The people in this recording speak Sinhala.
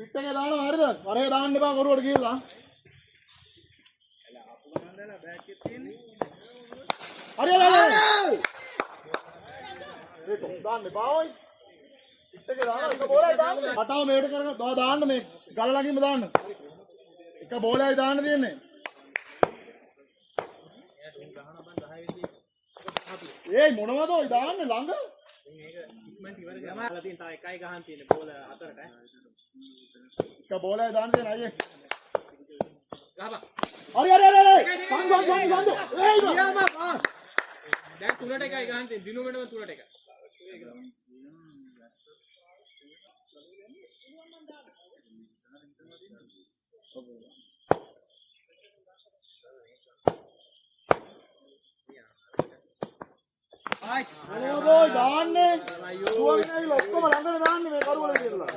පිටකේ දානවා හරිද? වරේ දාන්න එපා කරුවට කියලා. හරි හරි. ඒක දාන්න එපා ඔයි. පිටකේ දානවා එක බෝලයි දාන්න. කටාව මේකට කරගෙන දාන්න මේ ගල ළඟින්ම දාන්න. එක බෝලයි දාන්න තියෙන්නේ. ඒ මොනවද ඔය දාන්නේ ළඟ? මේක ඉක්මනට ඉවර කරලා තියෙන තව එකයි ගහන් තියෙන්නේ බෝල අතරට. එක බෝලයි දාන්න තියෙන අයියේ. ගහපන්. හරි හරි හරි. සංගු. ඒයි ගියාම. දැන් තුනට එකයි ගහන් තියෙන්නේ. දිනුමෙටම තුනට එකයි. මොනවද දාන්නේ? දුවගෙන ඇවිල්ලා ඔක්කොම ළඟට දාන්නේ මේ කරුවල කියලා.